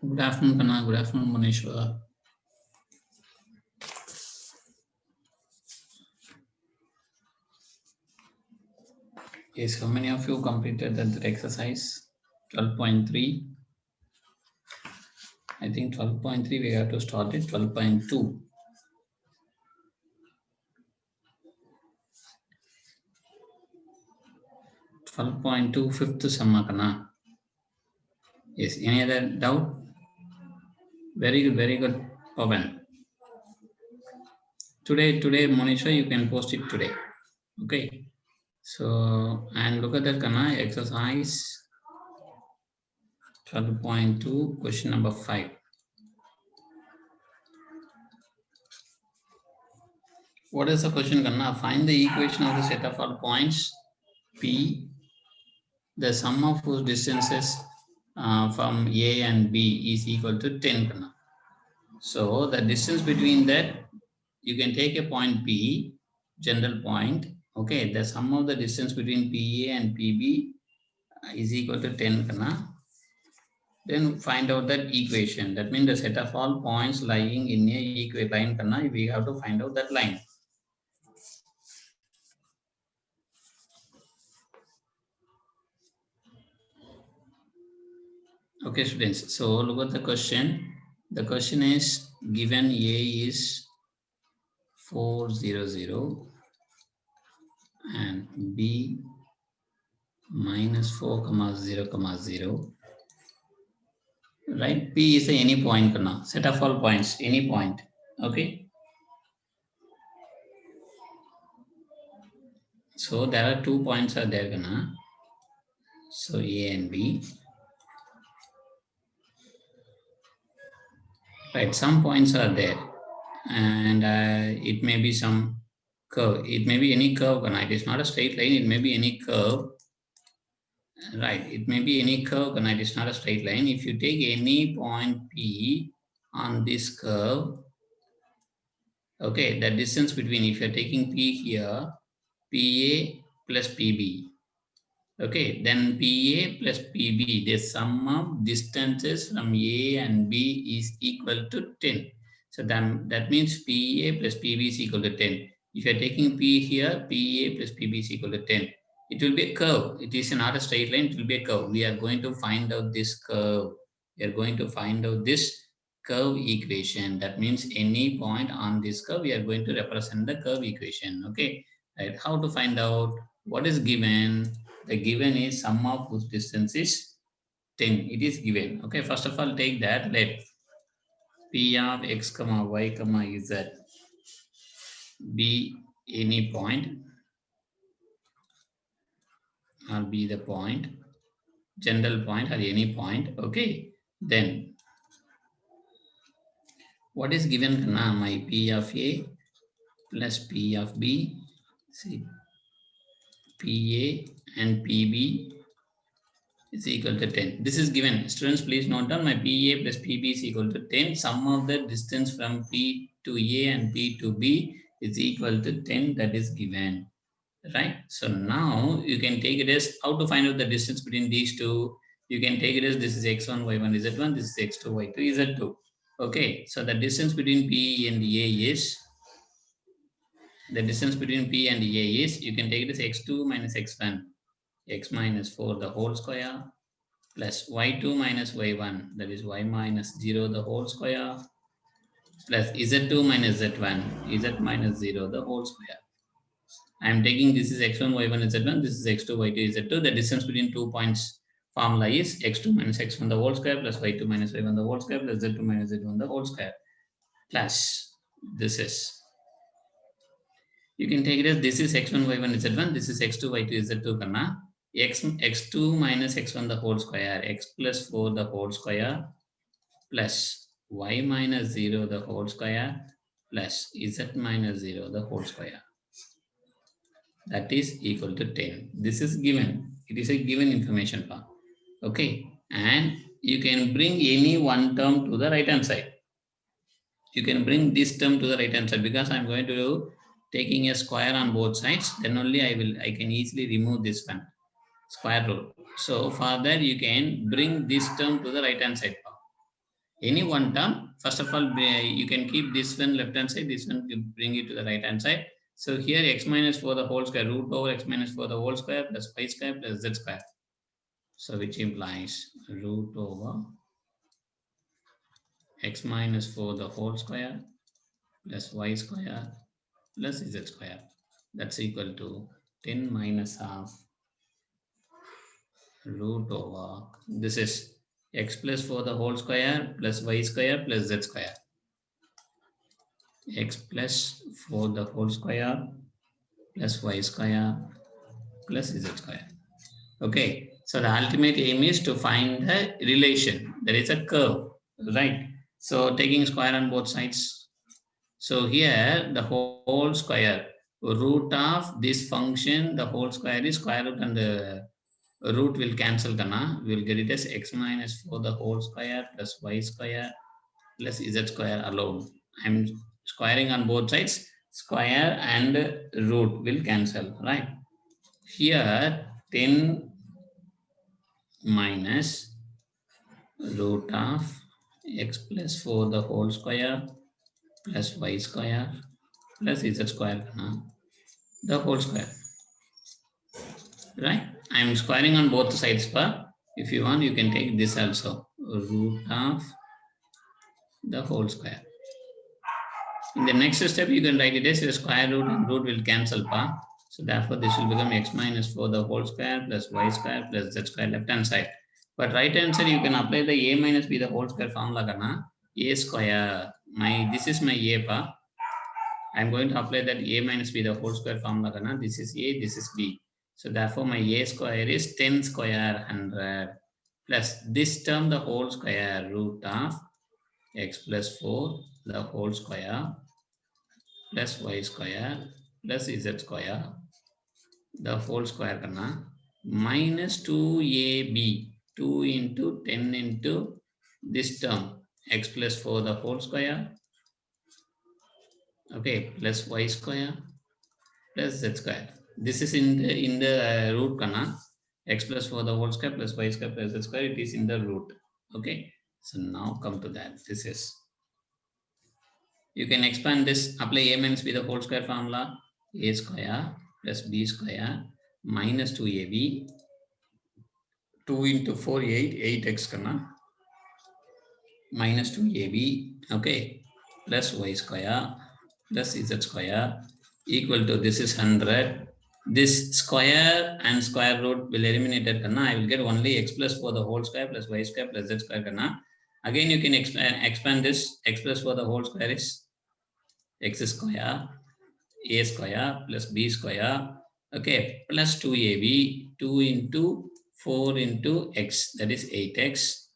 Good afternoon, Kanna. Good afternoon, Manishwar. Yes, how many of you completed that exercise? 12.3. I think 12.3 we have to start it. 12.2. 12.2 fifth summa, Kanna. Yes, any other doubt? Very good, Pavan. Today, Monisha, you can post it today. Okay. So, and look at that, Kanna, exercise 12.2, question number 5. What is the question, Kanna? Find the equation of the set of all points P, the sum of whose distances from A and B is equal to 10, Kanna. So the distance between that, you can take a point P, general point. Okay, the sum of the distance between PA and PB is equal to 10, Kanna. Then find out that equation. That means the set of all points lying in a line, Kanna. We have to find out that line. Okay, students. So look at the question. The question is given A is 400 and B minus 4 comma 0 comma 0. Right? P is any point, Kanna. Set of all points, any point. Okay. So there are 2 points are there, Kanna. So A and B. Right, some points are there, and it may be some curve. It may be any curve, Kanna. It is not a straight line. It may be any curve. Right, it may be any curve, Kanna. It is not a straight line. If you take any point P on this curve, okay, the distance between, if you're taking P here, PA plus PB, okay, then PA plus PB, the sum of distances from A and B is equal to 10. So then that means PA plus PB is equal to 10. If you're taking P here, PA plus PB is equal to 10. It will be a curve. It is not a straight line, it will be a curve. We are going to find out this curve. We are going to find out this curve equation. That means any point on this curve, we are going to represent the curve equation. Okay, right? How to find out what is given? The given is sum of whose distance is 10. It is given. Okay, first of all, take that. Let P of x comma y comma z be any point or be the point, general point or any point. Okay, then what is given? My P of A plus P of B. See, PA and PB is equal to 10. This is given. Students, please note down my PA plus PB is equal to 10. Sum of the distance from P to A and P to B is equal to 10. That is given. Right? So now you can take it as how to find out the distance between these two. You can take it as this is x1, y1, z1, this is x2, y2, z2. Okay, so the distance between P and A is, the distance between P and A is, you can take it as x2 minus x1, x minus 4 the whole square, plus y2 minus y1, that is y minus 0 the whole square, plus z2 minus z1, z minus 0 the whole square. I am taking this is x1, y1, z1, this is x2, y2, z2. The distance between 2 points formula is x2 minus x1 the whole square plus y2 minus y1 the whole square plus z2 minus z1 the whole square. Plus this is, you can take it as this is x1, y1, z1, this is x2, y2, z2, Kanna. x2 minus x1 the whole square, x plus 4 the whole square, plus y minus 0 the whole square, plus z minus 0 the whole square. That is equal to 10. This is given. It is a given information part. Okay. And you can bring any one term to the right hand side. You can bring this term to the right hand side because I'm going to do taking a square on both sides. Then only I can easily remove this one. Square rule. So for that you can bring this term to the right hand side. Any one term. First of all, you can keep this one left hand side, this one you bring it to the right hand side. So here x minus 4 the whole square, root over x minus 4 the whole square plus y square plus z square. So which implies root over x minus 4 the whole square plus y square plus z square. That's equal to 10 minus half root over, this is x plus 4 the whole square plus y square plus z square. X plus 4 the whole square plus y square plus z square. Okay, so the ultimate aim is to find the relation. There is a curve, right? So taking square on both sides. So here the whole square, root of this function, the whole square is square root and the root will cancel. We will get it as x minus 4 the whole square plus y square plus z square alone. I'm squaring on both sides. Square and root will cancel, right? Here 10 minus root of x plus 4 the whole square plus y square plus z square, the whole square, right? I am squaring on both sides, but if you want you can take this also, root of the whole square. In the next step you can write it as a square root and root will cancel, so therefore this will become x minus 4 the whole square plus y square plus z square left hand side. But right hand side you can apply the a minus b the whole square formula, a square, this is my a, I'm going to apply that a minus b the whole square formula, this is a, this is b. So therefore my a square is 10 square 100 plus this term the whole square root of x plus 4 the whole square plus y square plus z square the whole square minus 2ab, 2 into 10 into this term x plus 4 the whole square, okay, plus y square plus z square. This is in the root, x plus 4 the whole square plus y square plus z square, it is in the root. Okay, so now come to that. This is, you can expand this, apply a minus b the whole square formula, a square plus b square minus 2ab, 2 into 4 8, 8x minus 2ab, okay, plus y square plus z square equal to, this is 100. This square and square root will eliminate it, I will get only x plus 4 the whole square plus y square plus z square. Again you can expand this, x plus 4 the whole square is x square, a square plus b square, okay, plus 2ab, 2 into 4 into x, that is 8x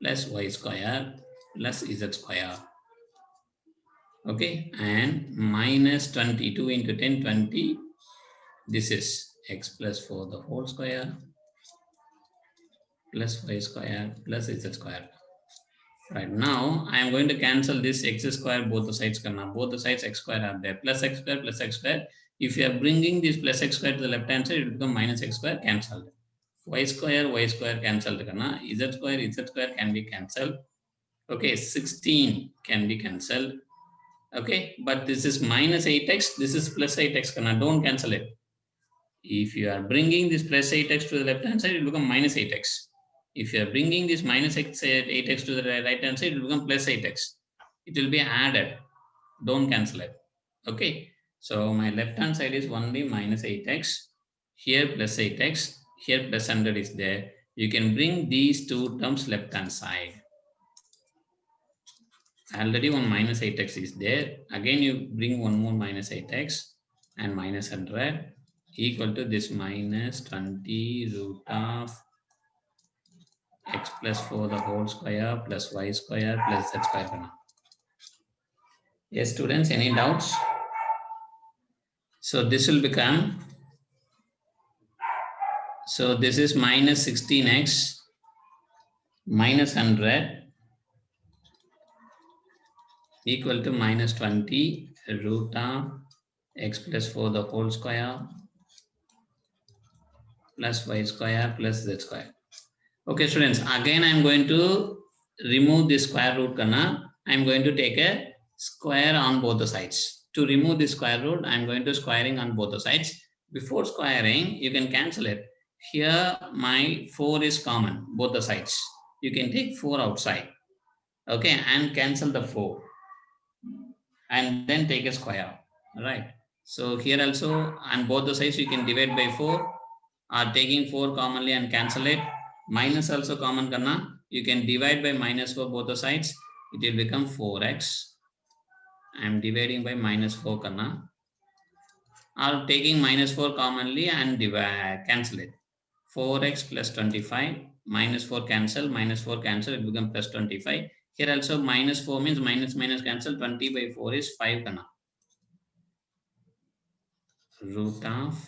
plus y square plus z square, okay, and minus 22 into 10, 20, this is x plus 4 the whole square plus y square plus z square. Right, now I am going to cancel this x square both the sides, both the sides x square are there, plus x square plus x square. If you are bringing this plus x square to the left hand side, it will become minus x square, cancelled. Y square cancelled, z square can be cancelled, okay, 16 can be cancelled, okay, but this is minus 8x, this is plus 8x, don't cancel it. If you are bringing this plus 8x to the left hand side, it will become minus 8x. If you are bringing this minus 8x to the right hand side, it will become plus 8x. It will be added, don't cancel it, okay. So my left hand side is only minus 8x, here plus 8x, here plus 100 is there. You can bring these two terms left hand side. Already one minus 8x is there, again you bring one more minus 8x and minus 100 equal to this minus 20 root of x plus 4 the whole square plus y square plus z square. Yes, students, any doubts? So this will become, so this is minus 16x minus 100 equal to minus 20 root of x plus 4 the whole square plus y square plus z square. Okay, students, again I am going to remove the square root kana, I'm going to take a square on both the sides. To remove the square root, I'm going to squaring on both the sides. Before squaring, you can cancel it. Here, my 4 is common, both the sides. You can take 4 outside, okay, and cancel the 4. And then take a square, right? So here also, on both the sides, you can divide by 4. Taking 4 commonly and cancel it. Minus also common karna. You can divide by minus 4 both the sides. It will become 4x. I am dividing by minus 4 karna. Or taking minus 4 commonly and divide, cancel it. 4x plus 25. Minus 4 cancel. Minus 4 cancel. It becomes plus 25. Here also minus 4 means minus minus cancel. 20 by 4 is 5 karna. Root of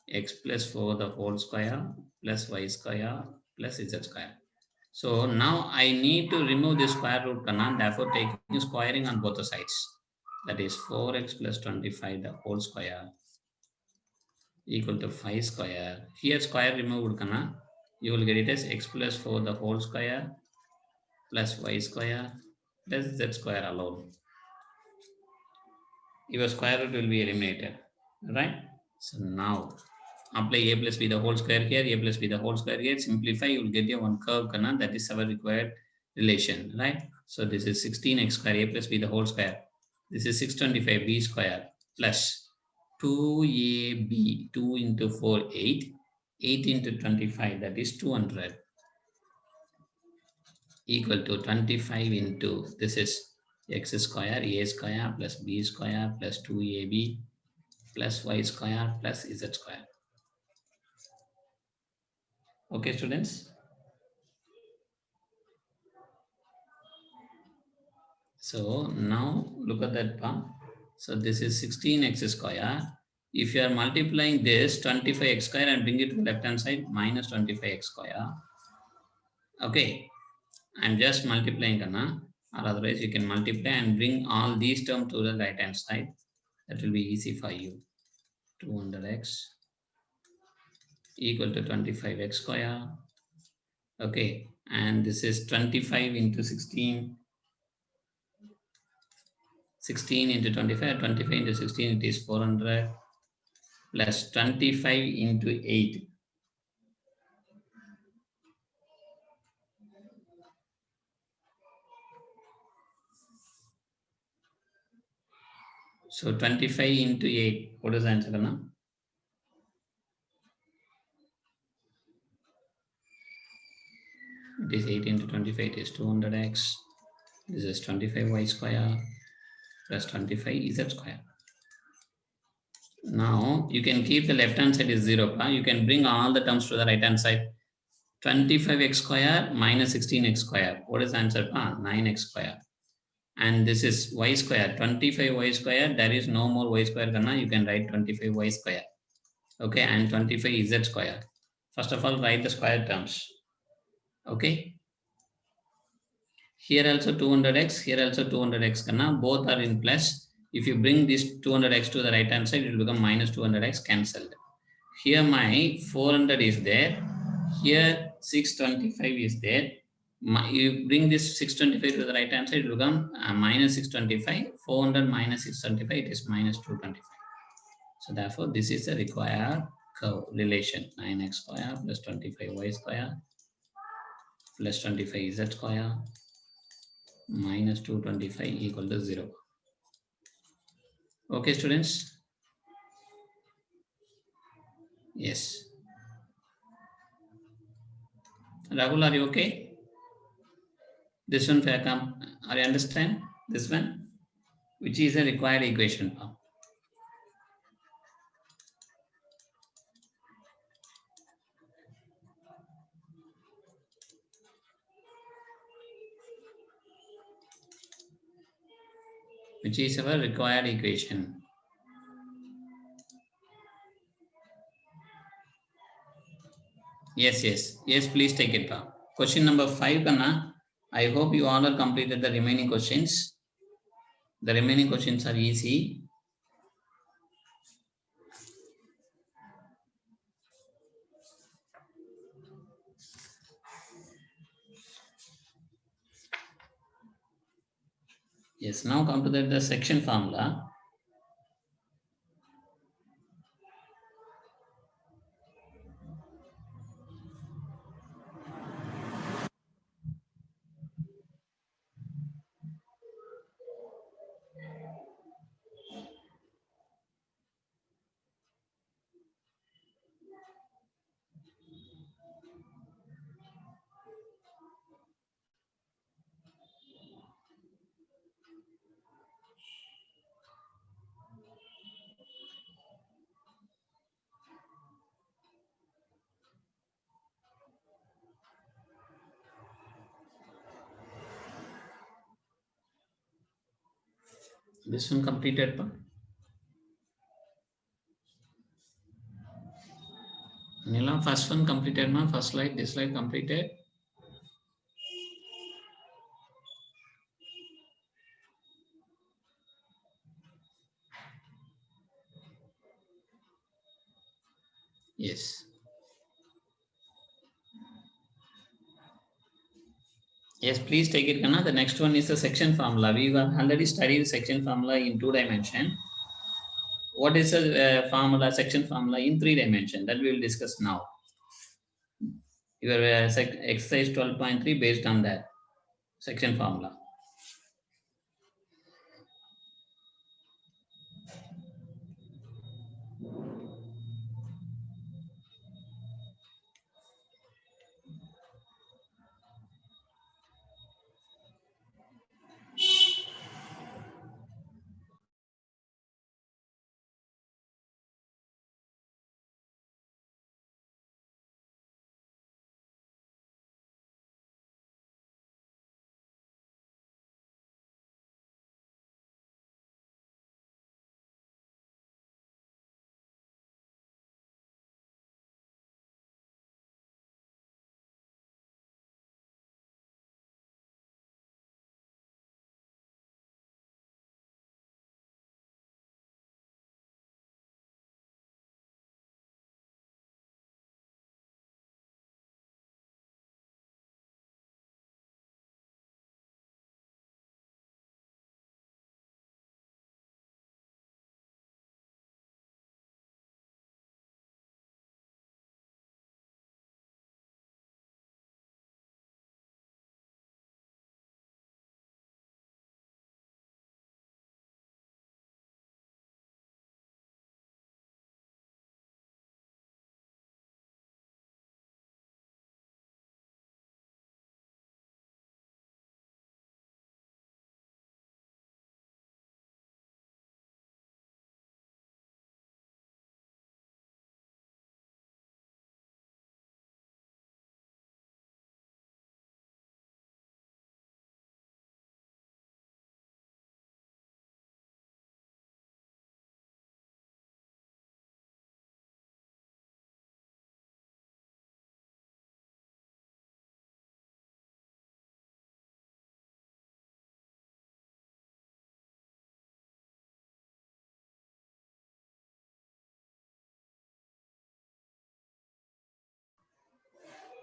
x plus 4 the whole square plus y square plus z square. So now I need to remove the square root kana, therefore taking squaring on both the sides. That is 4x plus 25 the whole square equal to 5 square. Here square removed kana, you will get it as x plus 4 the whole square plus y square plus z square alone. Your square root will be eliminated, right? So now apply a plus b the whole square here, a plus b the whole square here, simplify, you will get your one curve kana, that is our required relation, right? So this is 16x square, a plus b the whole square. This is 625 b square plus 2ab, 2 into 4, 8, 8 into 25, that is 200, equal to 25 into, this is x square, a square plus b square plus 2ab plus y square plus z square. Okay, students? So now look at that part. So this is 16x square. If you are multiplying this 25x square and bring it to the left hand side, minus 25x square. Okay, I'm just multiplying kana, or otherwise you can multiply and bring all these terms to the right hand side. That will be easy for you. 200x equal to 25x square. Okay, and this is 25 into 16. 16 into 25, 25 into 16, it is 400 plus 25 into 8. So 25 into 8, what is the answer now? It is 8 into 25, it is 200x. This is 25y square plus 25z square. Now you can keep the left hand side is 0. You can bring all the terms to the right hand side. 25x square minus 16x square. What is the answer? 9x square. And this is y square. 25y square. There is no more y square. You can write 25y square. Okay, and 25z square. First of all, write the square terms. Okay. Here also 200x. Here also 200x. Both are in plus. If you bring this 200x to the right hand side, it will become minus 200x cancelled. Here my 400 is there. Here 625 is there. You bring this 625 to the right hand side, it will become minus 625. 400 minus 625, it is minus 225. So therefore, this is the required curve relation. 9x square plus 25y square plus 25z square minus 225 equal to 0. Okay, students? Yes. Rahul, are you okay? This one, are you understand? This one? Which is a required equation. Which is our required equation. Yes, yes, yes, please take it. Question number 5, Kanna. I hope you all are completed the remaining questions. The remaining questions are easy. Yes, now come to the section formula. This one completed. Nila, first one completed, ma. First slide, this slide completed. Yes. Yes, please take it, Kana. The next one is the section formula. We have already studied section formula in 2 dimension. What is a formula, section formula in 3 dimension? That we will discuss now. Your exercise 12.3 based on that section formula.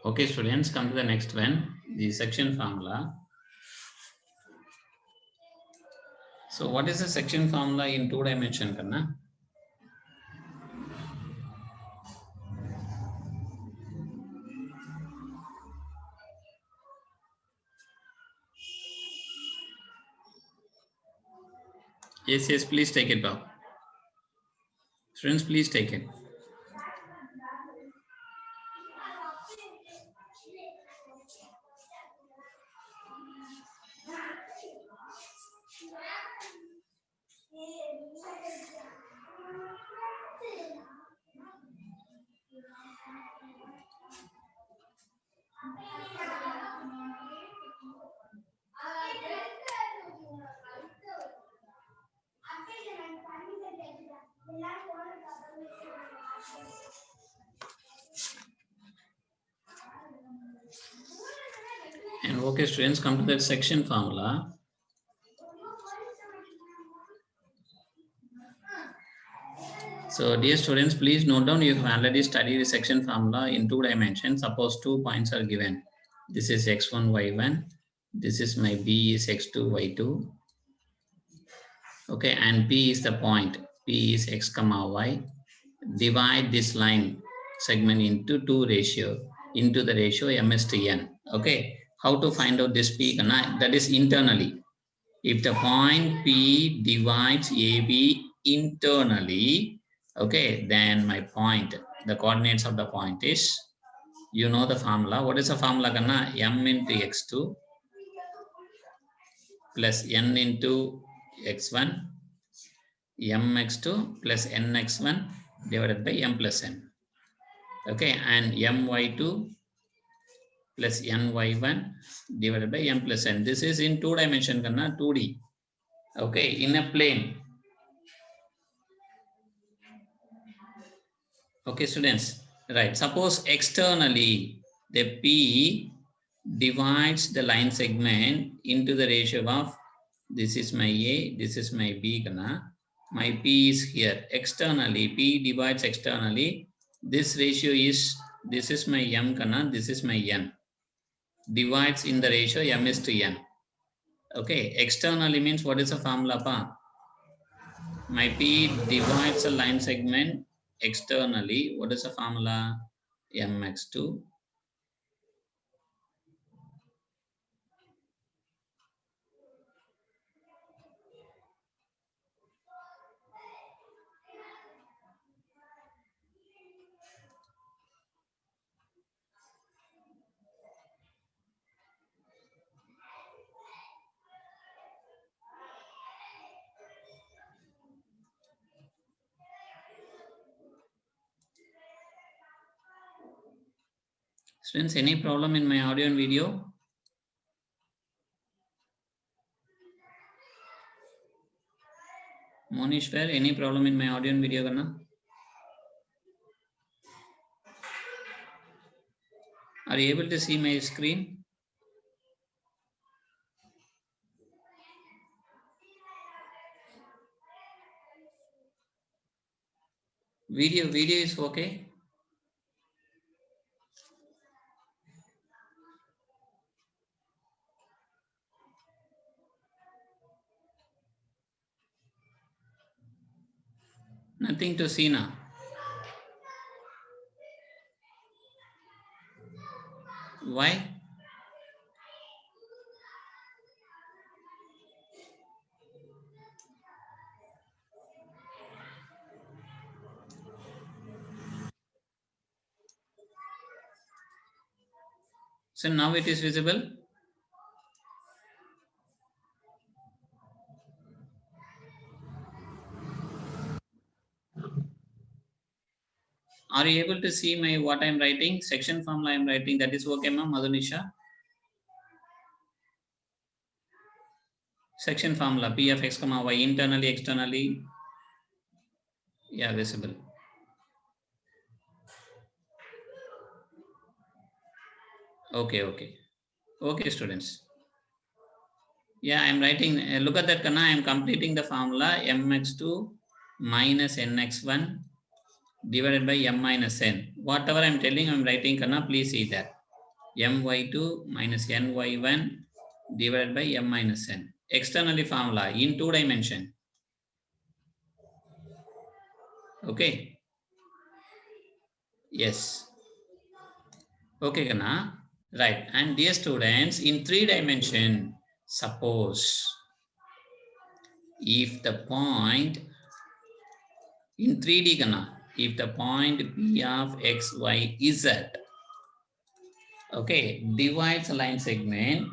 Okay, students, come to the next one, the section formula. So what is the section formula in 2 dimension, Kanna? Yes, yes, please take it back. Students, please take it. And okay, students, come to that section formula. So dear students, please note down you have already studied the section formula in 2 dimensions. Suppose 2 points are given. This is x1, y1. This is my b is x2, y2. Okay, and P is the point. P is x comma y. Divide this line segment into into the ratio m is to n. Okay, how to find out this P? That is internally. If the point P divides AB internally, okay, then my point, the coordinates of the point is, you know the formula. What is the formula? M into x2 plus n into x1, mx2 plus nx1 divided by m plus n. Okay, and my2 plus ny1 divided by m plus n. This is in 2 dimension, 2D. Okay, in a plane. Okay, students, right. Suppose externally the P divides the line segment into the ratio of, this is my A, this is my B, my P is here. Externally, P divides externally. This ratio is, this is my M, this is my N. Divides in the ratio M is to N. Okay, externally means what is the formula, pa? My P divides a line segment externally. What is the formula? Mx2 . Students, any problem in my audio and video? Monishwar, any problem in my audio and video, Are you able to see my screen? Video is okay. Nothing to see now. Why? So now it is visible. Are you able to see my what I am writing? Section formula I am writing. That is okay, ma'am, Madhunisha. Section formula P of x comma y internally, externally. Yeah, visible. Okay. Okay, students. Yeah, I am writing. Look at that, I am completing the formula mx2 minus nx1 divided by m minus n. Whatever I am telling, I am writing, please see that. my2 minus ny1 divided by m minus n. Externally formula in 2 dimension. Okay. Yes. Okay, right. And dear students, in 3 dimension, suppose if the point in 3D, if the point P of x, y, z, okay, divides a line segment,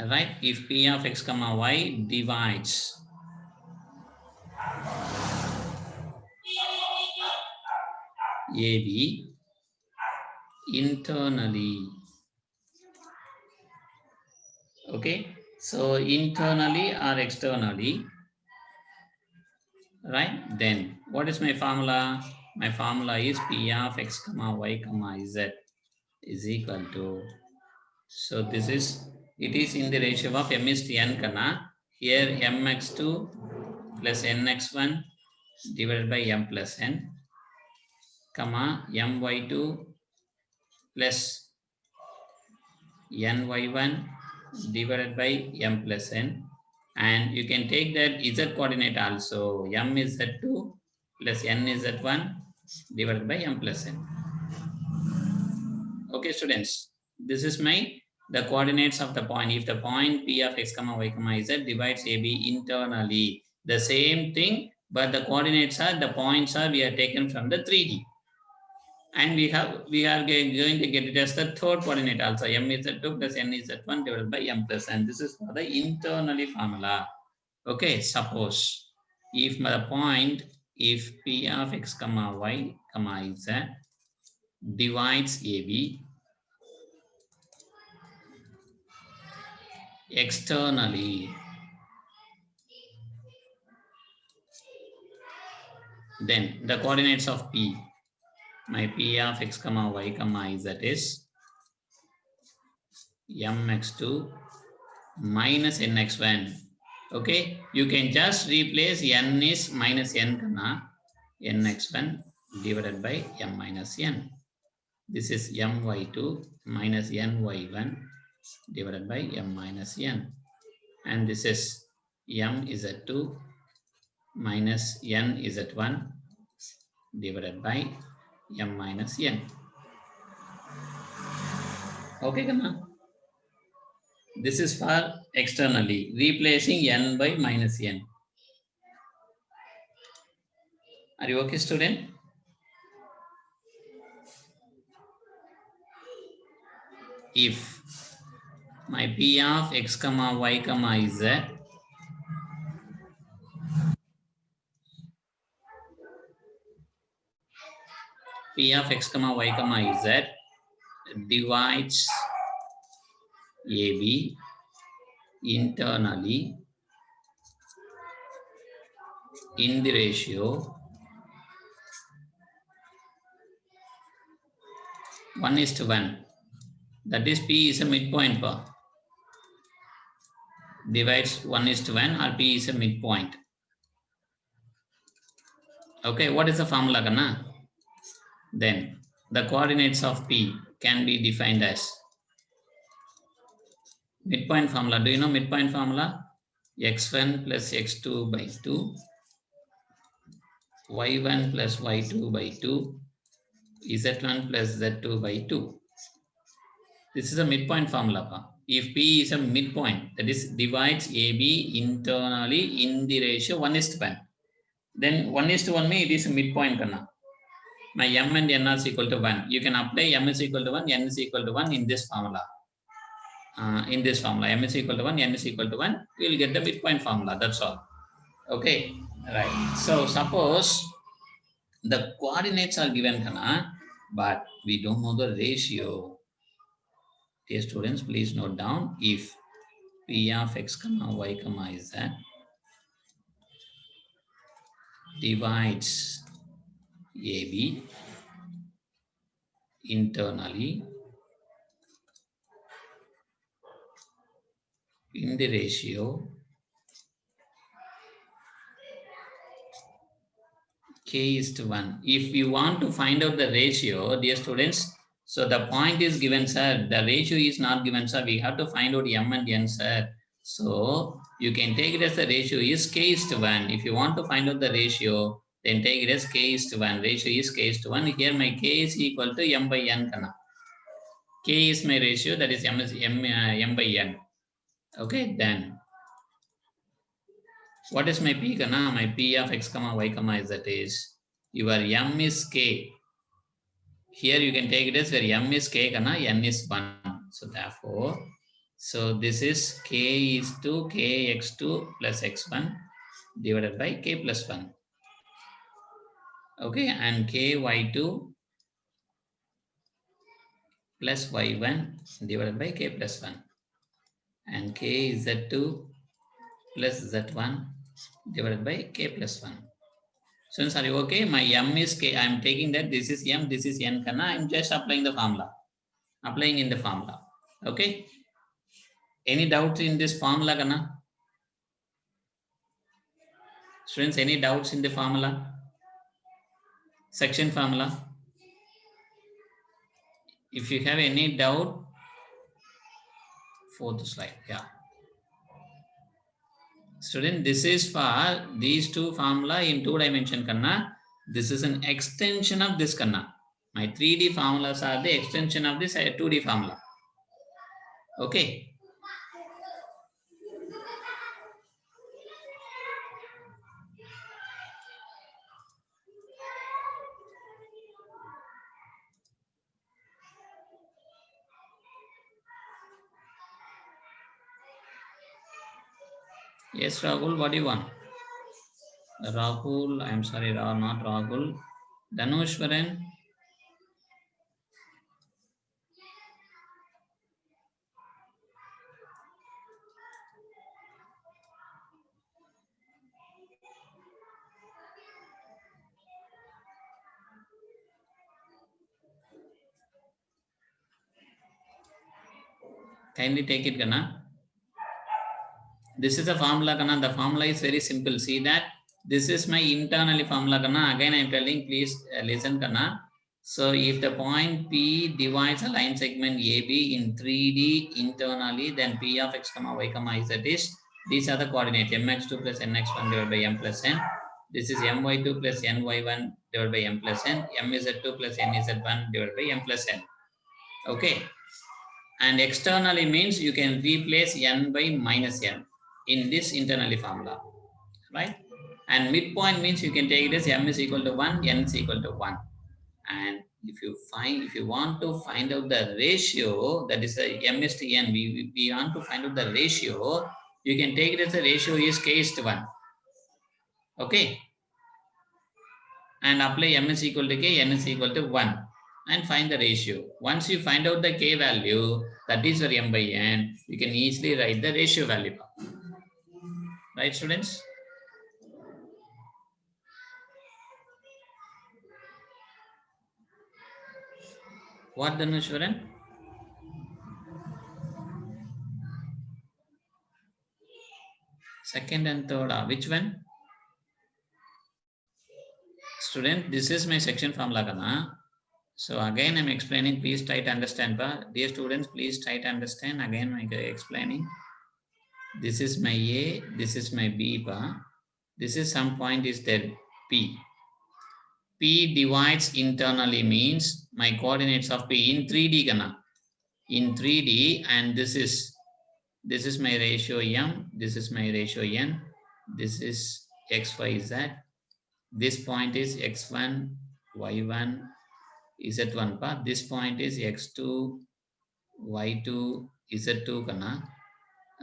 right? If P of x comma y divides AB internally, okay, so internally or externally, right? Then what is my formula? My formula is P of x comma y comma z is equal to, so this is, it is in the ratio of m is to n, here mx2 plus nx1 divided by m plus n, my2 plus ny1 divided by m plus n, And you can take that z coordinate also. M is z2 plus n is z1 divided by m plus n. Okay, students, this is the coordinates of the point. If the point P of x comma y comma z divides AB internally, the same thing, but the coordinates are, the points are, we are taken from the 3D. And we are going to get it as the third coordinate also. M is z2 plus n is z1 divided by m plus n. This is for the internally formula. Okay, suppose if the point, if P of x comma y comma z divides AB externally, then the coordinates of P, my P of x comma y comma z is mx2 minus nx1. Okay, you can just replace n is minus n comma nx1 divided by m minus n. This is my2 minus ny1 divided by m minus n. And this is m z2 minus n z1 divided by m minus n. Okay, Kanna? This is for externally, replacing n by minus n. Are you okay, student? If my P of x comma y comma z P of x comma y comma z divides AB internally in the ratio 1:1. That is P is a midpoint per. Divides 1:1 or P is a midpoint. Okay, what is the formula, Kanna? Then the coordinates of P can be defined as midpoint formula. Do you know midpoint formula? x1 plus x2 by 2, y1 plus y2 by 2, z1 plus z2 by 2. This is a midpoint formula. If P is a midpoint, that is divides AB internally in the ratio 1:1. Then 1:1 means it is a midpoint. Kanna. My m and n are equal to 1. You can apply m is equal to 1, n is equal to 1 in this formula. M is equal to 1, n is equal to 1. You will get the midpoint formula. That's all. Okay, right. So suppose the coordinates are given, Kanna, but we don't know the ratio. Dear students, please note down, if P of x comma y comma z divides AB internally in the ratio k:1. If you want to find out the ratio, dear students, so the point is given, sir. The ratio is not given, sir. We have to find out m and n, sir. So you can take it as the ratio is k:1. If you want to find out the ratio, then take it as k:1. Ratio is k:1. Here my k is equal to m by n. Kanna. K is my ratio, that is m is m by n. Okay, then what is my P, Kanna? My P of x comma y comma z is, your m is k. Here you can take it as where m is k, Kanna, n is 1. So therefore, so this is k is to kx2 plus x1 divided by k plus 1. Okay, and ky2 plus y1 divided by k plus 1. And k z2 plus z1 divided by k plus 1. Students, are you okay? My m is k. I am taking that this is m, this is n, Kanna. I am just applying the formula. Applying in the formula. Okay. Any doubts in this formula, Kanna? Students, any doubts in the formula? Section formula? If you have any doubt, fourth slide. Yeah. Student, this is for these two formula in 2-dimension Kanna. This is an extension of this Kanna. My 3D formulas are the extension of this 2D formula. Okay. Yes, Rahul, what do you want? Rahul, I'm sorry, not Rahul. Dhanushwaran. Kindly take it, Kana. This is a formula, Kana. The formula is very simple. See that? This is my internally formula, Kana. Again, I'm telling, please listen, Kana. So, if the point P divides a line segment AB in 3D internally, then P of x, y, z is, these are the coordinates, mx2 plus nx1 divided by m plus n. This is my2 plus ny1 divided by m plus n, mz2 plus nz1 divided by m plus n. Okay. And externally means you can replace n by minus n in this internally formula, right? And midpoint means you can take it as m is equal to 1, n is equal to 1. And if you want to find out the ratio, that is the m is to n, we want to find out the ratio, you can take it as the ratio is k is to 1. Okay. And apply m is equal to k, n is equal to 1. And find the ratio. Once you find out the k value, that is your m by n, you can easily write the ratio value. Right, students? What, Dhanushwaran? Second and third, which one? Student, this is my section formula, Kana. So again, I'm explaining. Please try to understand. Dear students, please try to understand. Again, I'm explaining. This is my A, this is my B. This is some point is there, P. P divides internally means my coordinates of P in 3D, Kana. In 3D, and this is my ratio M, this is my ratio N, this is X, Y, Z. This point is X1, Y1, Z1 path. This point is X2, Y2, Z2 Kana.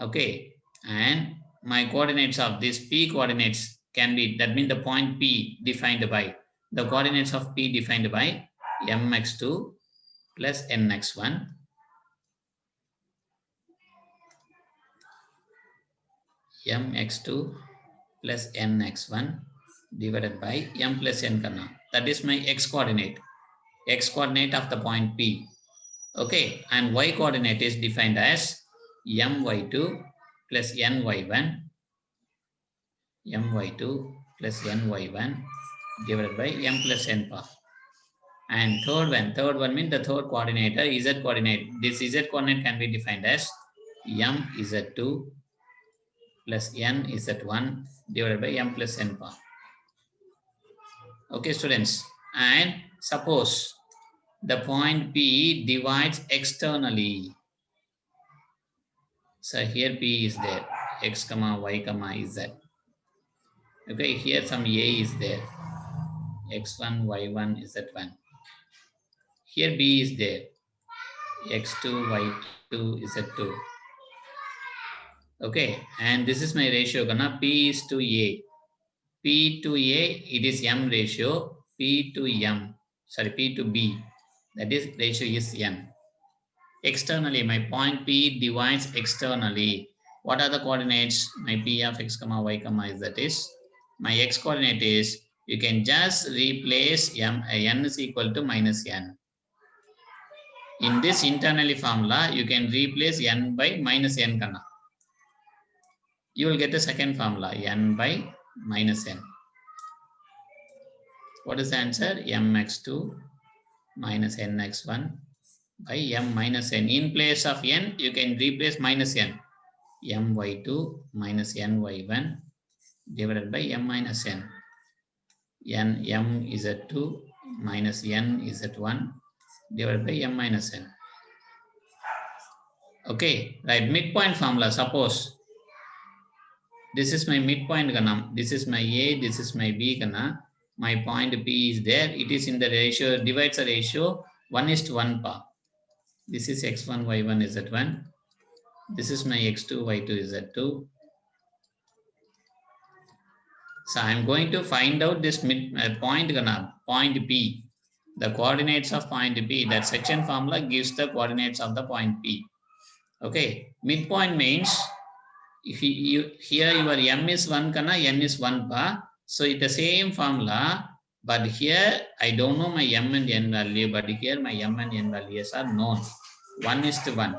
Okay. And my coordinates of this P coordinates can be, that means the point P defined by, the coordinates of P defined by mx2 plus nx1 mx2 plus nx1 divided by m plus n Kana. That is my x coordinate of the point P. Okay, and y coordinate is defined as my2 plus ny1 my2 plus ny1 divided by m plus n path. And third one means the third coordinate, z coordinate. This z coordinate can be defined as mz2 plus nz1 divided by m plus n path. Okay, students. And suppose the point P divides externally. So here P is there, x, y, z. Okay, here some A is there, x1, y1, z1. Here B is there, x2, y2, z2. Okay, and this is my ratio, Kana. P is to A. P to A, it is M ratio. P to B, that is ratio is N. Externally, my point P divides externally. What are the coordinates? My P of x, y, z is. My x coordinate is, you can just replace n is equal to minus n. In this internally formula, you can replace n by minus n, Kana. You will get the second formula, n by minus n. What is the answer? mx2 minus nx1 by m minus n. In place of n, you can replace minus n. my2 minus ny1 divided by m minus n. M is at 2 minus n is at 1 divided by m minus n. Okay, right, midpoint formula. Suppose this is my midpoint kana, this is my A, this is my B kana, my point P is there, it is in the ratio, divides the ratio 1:1 pa. This is x1, y1 is at 1. This is my x2, y2 is at 2. So I am going to find out this point kana, point P. The coordinates of point P, that section formula gives the coordinates of the point P. Okay, midpoint means if you here your m is 1 kana, n is 1 pa. So it's the same formula, but here I don't know my m and n value, but here my m and n values are known. 1:1.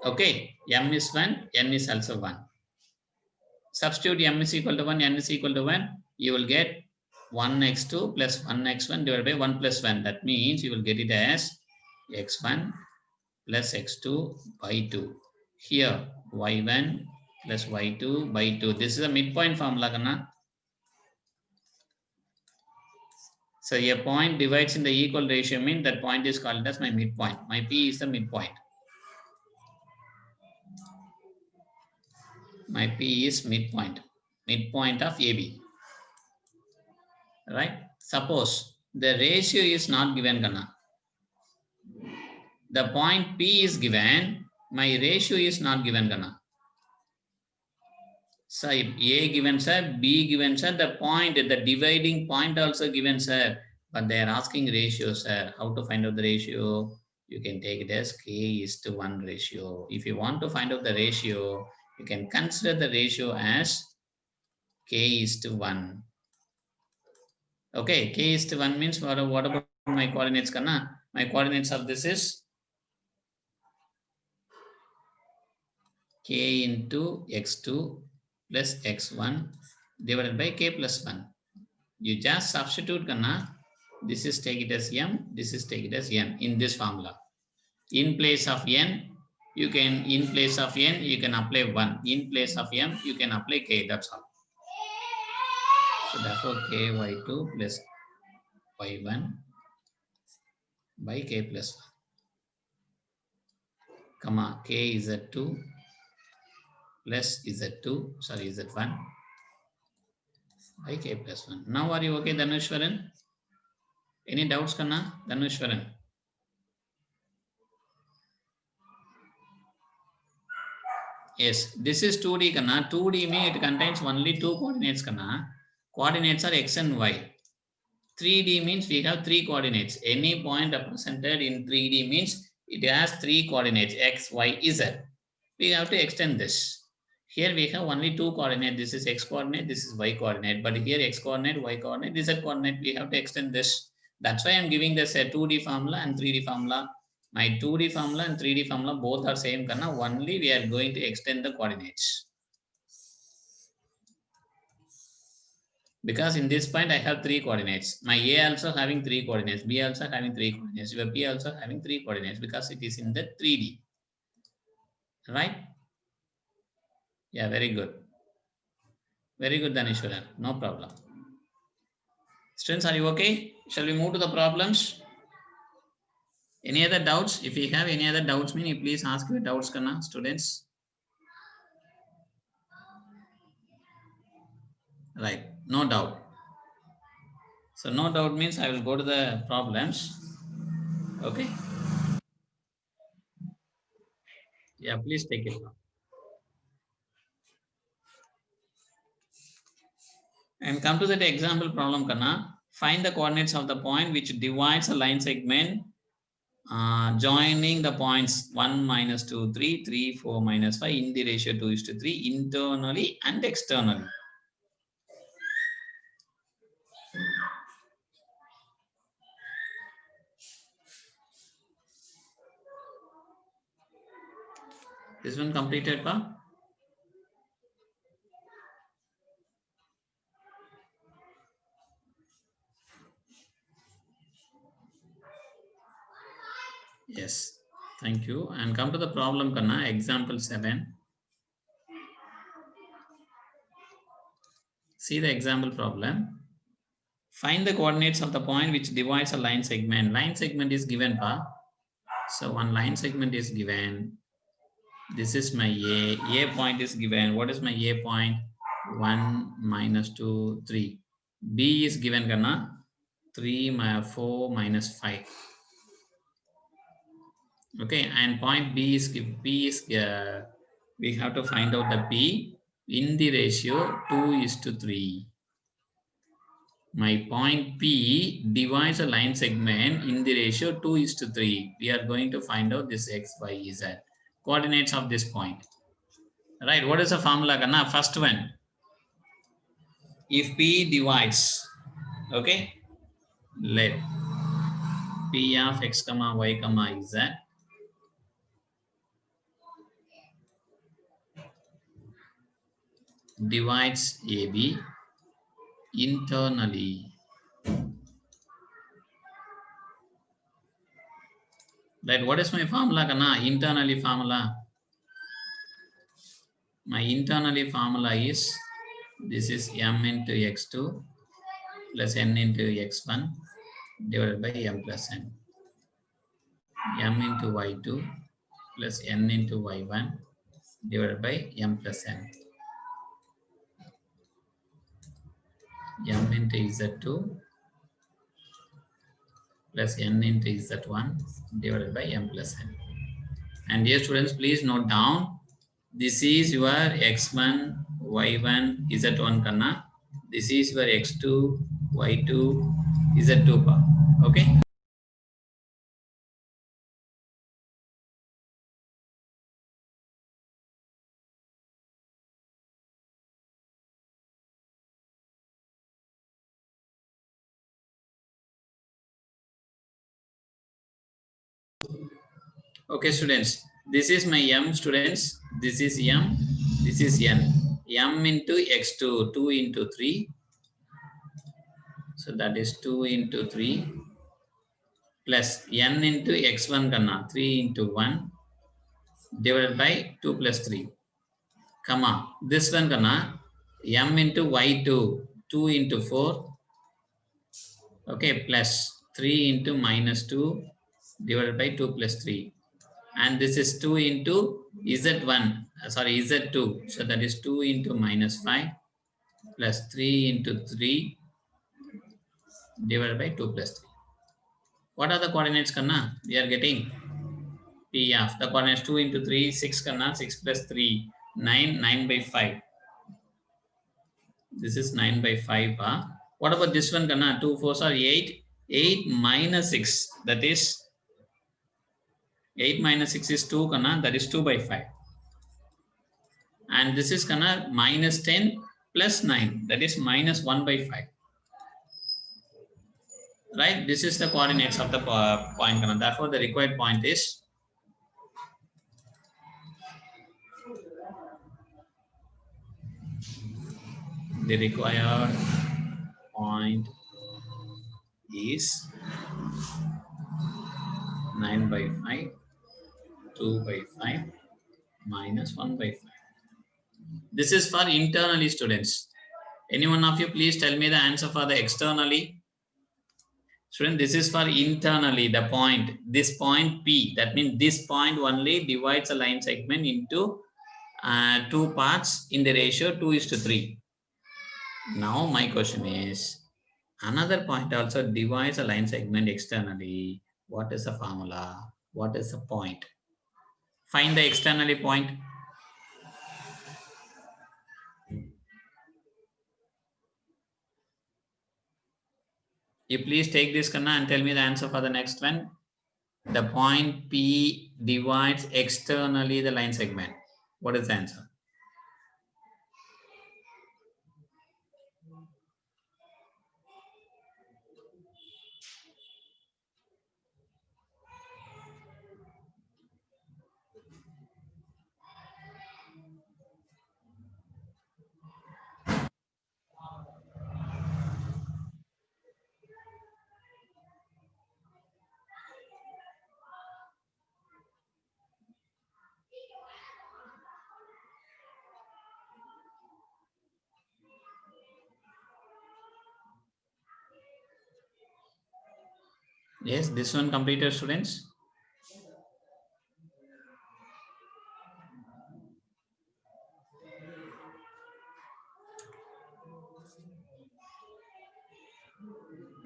Okay, m is 1, n is also 1. Substitute m is equal to 1, n is equal to 1. You will get 1x2 plus 1x1 divided by 1 plus 1. That means you will get it as x1 plus x2 by 2. Here y1 plus y2 by 2. This is a midpoint formula kana. So a point divides in the equal ratio means that point is called as my midpoint. My P is the midpoint. My P is midpoint. Midpoint of AB. Right? Suppose the ratio is not given kana. The point P is given, my ratio is not given kana. So if A given sir, B given sir, the point, the dividing point also given sir, but they are asking ratio sir. How to find out the ratio? You can take it as k:1 ratio. If you want to find out the ratio, you can consider the ratio as k:1. Okay, k:1 means what about my coordinates kana? My coordinates of this is k into x2 plus x1 divided by k plus 1. You just substitute kana. This is take it as m, this is take it as n in this formula. In place of n, you can apply 1. In place of m, you can apply k, that's all. So therefore k y2 plus y1 by k plus 1. Comma k is at 2 plus z2, sorry, z1 by k plus 1. Now are you okay, Dhanushwaran? Any doubts, Kanna? Dhanushwaran? Yes, this is 2D, Kanna. 2D means it contains only two coordinates, Kanna. Coordinates are x and y. 3D means we have three coordinates. Any point represented in 3D means it has three coordinates, x, y, z. We have to extend this. Here we have only two coordinates. This is x coordinate, this is y coordinate. But here x coordinate, y coordinate, z coordinate. We have to extend this. That's why I'm giving this a 2D formula and 3D formula. My 2D formula and 3D formula both are same. Kana. Only we are going to extend the coordinates. Because in this point I have three coordinates. My A also having three coordinates, B also having three coordinates, your P also having three coordinates because it is in the 3D. Right? Yeah, very good. Very good, Dhanishwaran. No problem. Students, are you okay? Shall we move to the problems? Any other doubts? If you have any other doubts, please ask your doubts, Kana, students. Right, no doubt. So no doubt means I will go to the problems. Okay. Yeah, please take it. And come to that example problem, Kana. Find the coordinates of the point which divides a line segment joining the points 1, -2, 3, 3, 4, -5 in the ratio 2:3 internally and externally. This one completed, pa? Yes, thank you. And come to the problem, Kanna, example 7. See the example problem. Find the coordinates of the point which divides a line segment. Line segment is given, pa. So one line segment is given. This is my A. A point is given. What is my A point? 1, -2, 3. B is given, karna 3, 4, -5. Okay, and point B is we have to find out the P in the ratio 2:3. My point P divides a line segment in the ratio 2:3. We are going to find out this X, Y, Z coordinates of this point. Right, what is the formula, Kanna? First one, if P divides, okay, let P of X, Y, Z divides AB internally. Right, what is my formula, Kanna? Internally formula. My internally formula is, this is M into X2 plus N into X1 divided by M plus N. M into Y2 plus N into Y1 divided by M plus N. M into Z2 plus N into Z1 divided by M plus N. And dear students, please note down, this is your X1, Y1, Z1, Kanna. This is your X2, Y2, Z2, okay? Okay, students, this is my M, students. This is M, this is N. M into X2, 2 into 3. So that is 2 into 3 plus N into X1, Kanna, 3 into 1 divided by 2 plus 3. Comma, this one, Kanna, M into Y2, 2 into 4. Okay, plus 3 into -2 divided by 2 plus 3. And this is 2 into Z1, sorry, Z2. So that is 2 into -5 plus 3 into 3 divided by 2 plus 3. What are the coordinates, Kanna? We are getting P of the coordinates 2 into 3, 6, Kanna, 6 plus 3, 9, 9 by 5. This is 9 by 5. What about this one, Kanna? 2 4s are 8. 8 minus 6, that is 8 minus 6 is 2, Kanna, that is 2 by 5. And this is, Kanna, minus 10 plus 9, that is minus 1 by 5. Right, this is the coordinates of the point, Kanna. Therefore, the required point is the required point is 9 by 5, 2 by 5, minus 1 by 5. This is for internally, students. Any one of you please tell me the answer for the externally? Student, this is for internally, the point, this point P. That means this point only divides a line segment into 2 parts in the ratio 2:3. Now my question is, another point also divides a line segment externally. What is the formula? What is the point? Find the externally point. You please take this, Kanna, and tell me the answer for the next one. The point P divides externally the line segment. What is the answer? Yes, this one completed, students.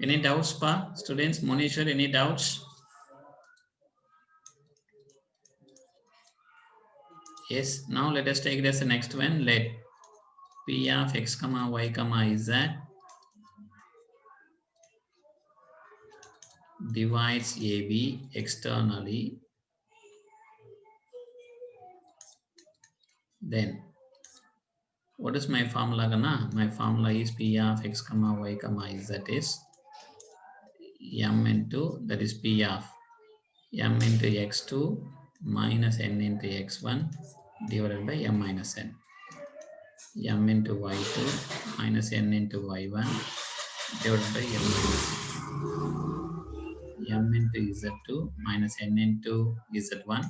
Any doubts, Pa? Students, Monishwar, any doubts? Yes, now let us take it as the next one. Let P of x comma y comma z divides AB externally. Then, what is my formula gonna? My formula is P of x comma y comma z is m into, that is P of m into x2 minus n into x1 divided by m minus n. M into y2 minus n into y1 divided by m minus n. M into z2 minus n into z1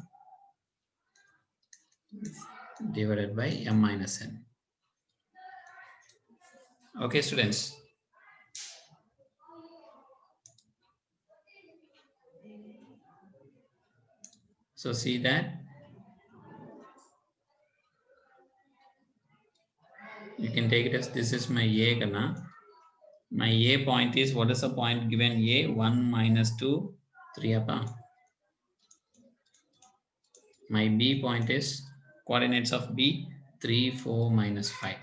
divided by m minus n. Okay, students. So see that you can take it as this is my A gana. My A point is, what is the point given A? 1 minus 2, 3 apa. My B point is coordinates of B 3, 4, minus 5.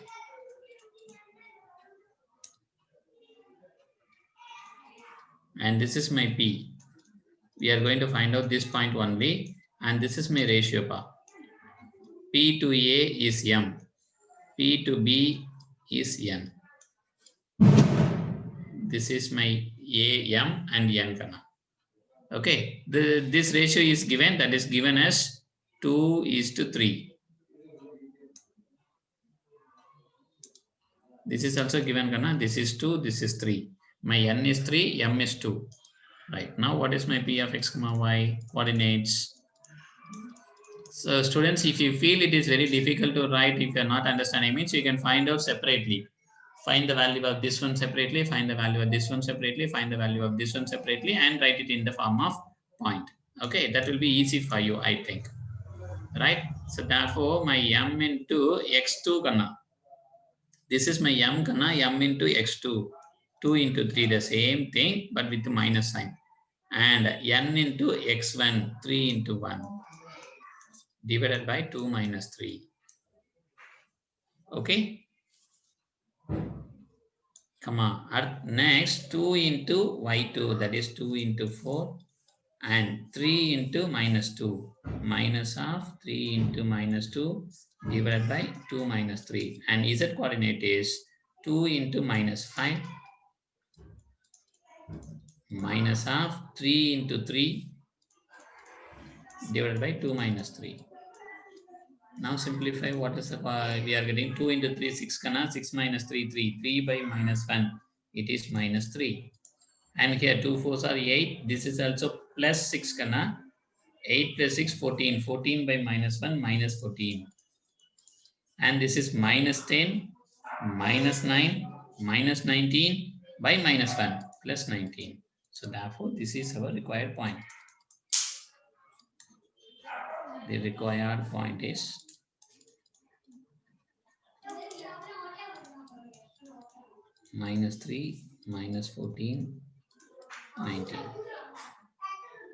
And this is my P. We are going to find out this point only. And this is my ratio pa. P to A is M. P to B is N. This is my A, M and N kana. Okay, this ratio is given, that is given as 2:3. This is also given kana, this is 2, this is 3. My N is 3, M is 2. Right, now what is my P of x comma y coordinates? So students, if you feel it is very difficult to write, if you are not understanding means, you can find out separately. Find the value of this one separately, find the value of this one separately, find the value of this one separately, and write it in the form of point. Okay, that will be easy for you, I think. Right? So therefore, my m into x2 gonna. This is my m gonna m into x2. 2 into 3, the same thing, but with the minus sign. And n into x1, 3 into 1, divided by 2 minus 3. Okay? Come on. Next, 2 into y2, that is 2 into 4. And 3 into minus 2, minus of 3 into minus 2 divided by 2 minus 3. And z coordinate is 2 into minus 5 minus of 3 into 3 divided by 2 minus 3. Now simplify, what is the, we are getting 2 into 3, 6 kana, 6 minus 3, 3. 3 by minus 1, it is minus 3. And here 2 4s are 8. This is also plus 6 kana. 8 plus 6, 14. 14 by minus 1, minus 14. And this is minus 10, minus 9, minus 19 by minus 1, plus 19. So therefore, this is our required point. The required point is minus 3, minus 14, 19.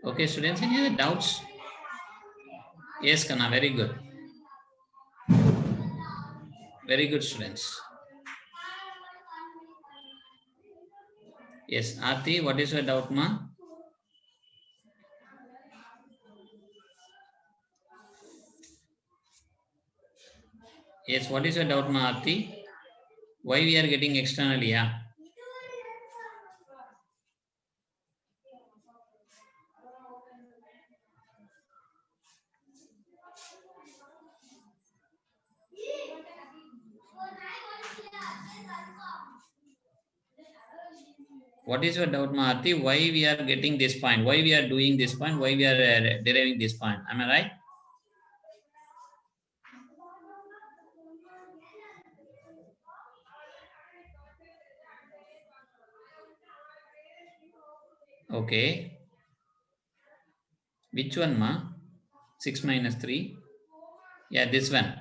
Okay, students, any other doubts? Yes, Kana, very good. Very good, students. Yes, Aarti, what is your doubt, ma? Yes, what is your doubt, ma, Aarti? Why we are getting externally, yeah? What is your doubt, Maharti? Why we are getting this point? Why we are doing this point? Why we are deriving this point? Am I right? Okay. Which one, ma? 6 minus 3. Yeah, this one.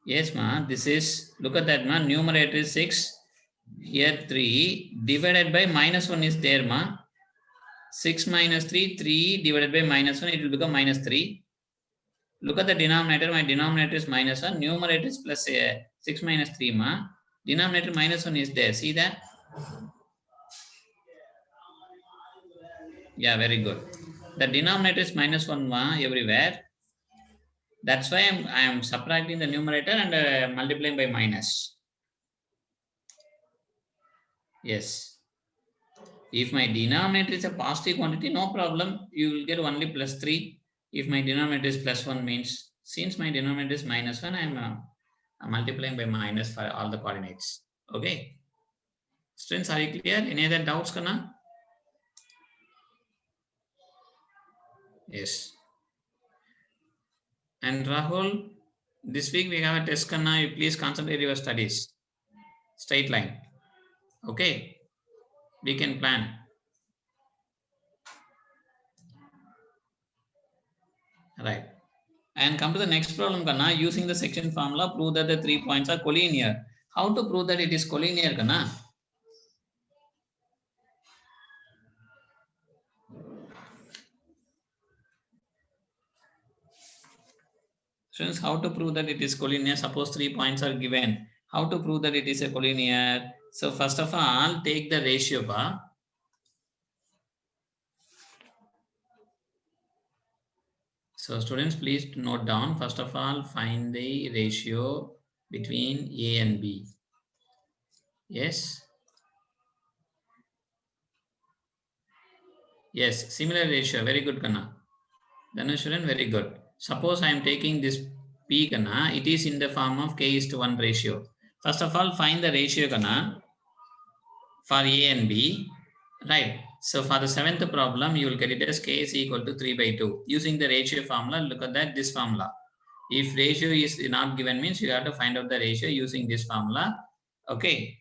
Yes, ma. This is, look at that, ma. Numerator is 6. Here 3 divided by minus 1 is there, ma. 6 minus 3, 3 divided by minus 1, it will become minus 3. Look at the denominator. My denominator is minus 1. Numerator is plus 6 minus 3, ma. Denominator minus 1 is there. See that? Yeah, very good. The denominator is minus 1, ma, everywhere. That's why I am subtracting the numerator and multiplying by minus. Yes. If my denominator is a positive quantity, no problem. You will get only plus 3. If my denominator is plus 1 means, since my denominator is minus 1, I'm multiplying by minus for all the coordinates. Okay. Students, are you clear? Any other doubts, Kana? Yes. And Rahul, this week we have a test, Kana. You please concentrate your studies. Straight line. Okay. We can plan. Right. And come to the next problem, Kana. Using the section formula, prove that the 3 points are collinear. How to prove that it is collinear, Kana? Students, how to prove that it is collinear? Suppose 3 points are given. How to prove that it is a collinear? So first of all, take the ratio bar. So students, please note down. First of all, find the ratio between A and B. Yes. Yes, similar ratio. Very good, Kana. Dhanaswaran, very good. Suppose I am taking this P, Kana. It is in the form of K:1 ratio. First of all, find the ratio, Kana, for A and B. Right. So for the seventh problem, you will get it as K is equal to 3 by 2. Using the ratio formula, look at that, this formula. If ratio is not given means you have to find out the ratio using this formula. Okay.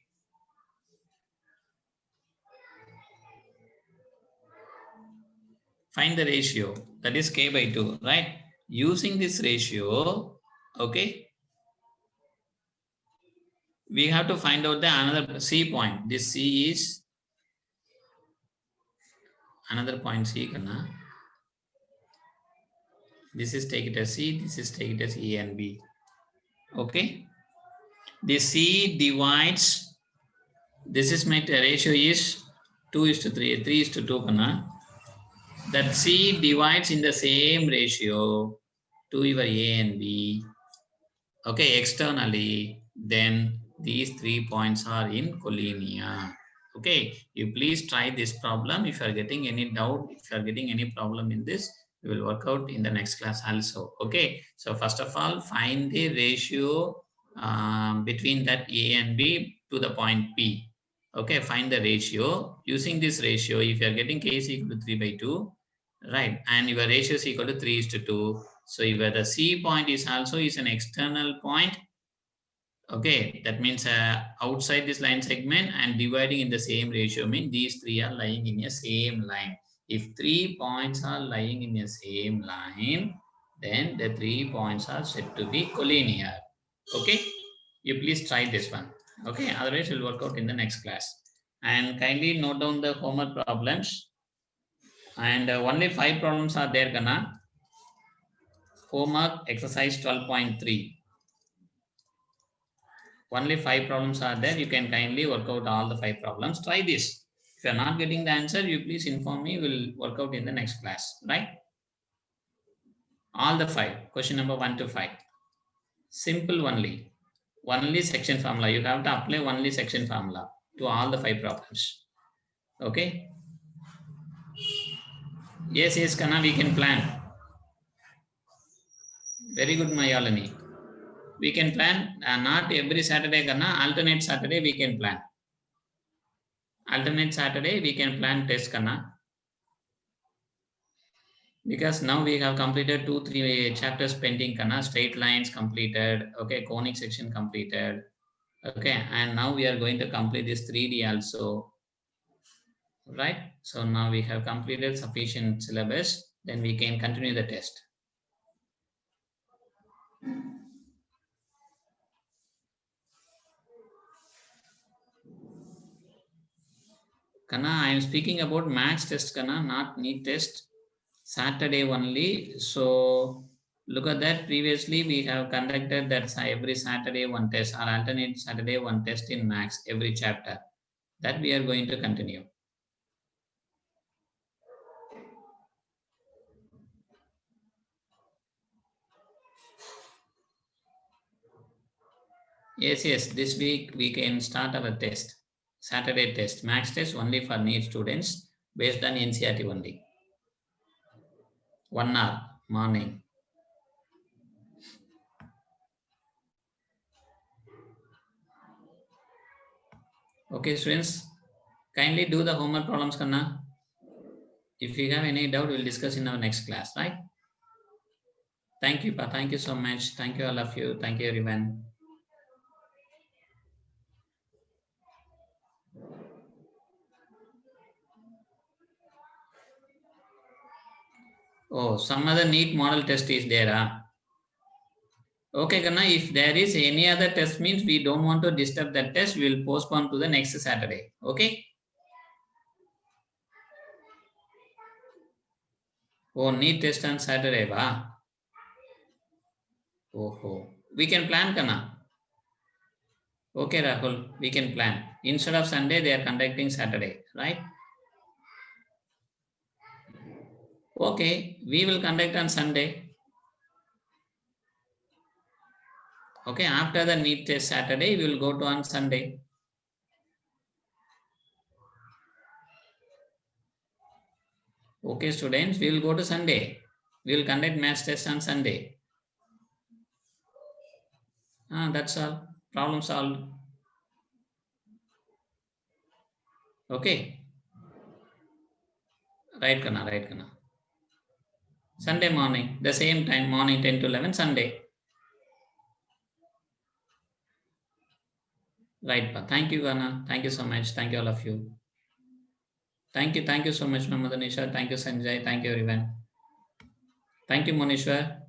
Find the ratio, that is K by 2, right? Using this ratio, okay, we have to find out the another C point. This C is another point C, Kana. This is take it as C, this is take it as A and B. Okay. The C divides, this is my ratio is 2:3, 3:2, Kana. That C divides in the same ratio to your A and B. Okay, externally, then these 3 points are in collinear. Okay, you please try this problem. If you are getting any doubt, if you are getting any problem in this, we will work out in the next class also. Okay, so first of all, find the ratio between that A and B to the point P. Okay, find the ratio. Using this ratio, if you are getting K is equal to 3 by 2, right, and your ratio is equal to 3:2. So where the C point is also is an external point. Okay, that means outside this line segment and dividing in the same ratio means these three are lying in a same line. If 3 points are lying in a same line, then the 3 points are said to be collinear. Okay, you please try this one. Okay, otherwise we'll work out in the next class. And kindly note down the homework problems. And only 5 problems are there, Kana. Homework exercise 12.3. Only 5 problems are there. You can kindly work out all the 5 problems. Try this. If you are not getting the answer, you please inform me. We'll work out in the next class. Right? All the 5. Question number 1 to 5. Simple only. Only section formula. You have to apply only section formula to all the 5 problems. Okay? Yes, Kana, we can plan. Very good, Mayalani. We can plan, not every Saturday, Kana, alternate Saturday we can plan. Alternate Saturday we can plan test, Kana. Because now we have completed 2-3 chapters pending, Kana. Straight lines completed, okay, conic section completed, okay, and now we are going to complete this 3D also, right? So now we have completed sufficient syllabus. Then we can continue the test. Kana, I am speaking about max test, Kana, not NEET test. Saturday only. So look at that. Previously, we have conducted that every Saturday one test or alternate Saturday one test in max every chapter. That we are going to continue. Yes. This week we can start our test. Saturday test, max test only for NEET students based on NCERT only. 1 hour morning. Okay, students, kindly do the homework problems, Kanna. If you have any doubt, we'll discuss in our next class, right? Thank you, Pa. Thank you so much. Thank you, all of you. Thank you, everyone. Oh, some other NEET model test is there. Okay, Kanna, if there is any other test means we don't want to disturb that test, we will postpone to the next Saturday. Okay? Oh, NEET test on Saturday, va? Oh. We can plan, Kanna. Okay, Rahul, we can plan. Instead of Sunday, they are conducting Saturday, right? Okay, we will conduct on Sunday. Okay, after the NEET test Saturday, we will go to on Sunday. Okay, students, we will go to Sunday. We will conduct maths test on Sunday. That's all. Problem solved. Okay. Right, Kanna. Sunday morning, the same time, morning 10 to 11, Sunday. Right, Pa. Thank you, Kanna. Thank you so much. Thank you, all of you. Thank you so much, Mamadan Nisha. Thank you, Sanjay. Thank you, everyone. Thank you, Monishwar.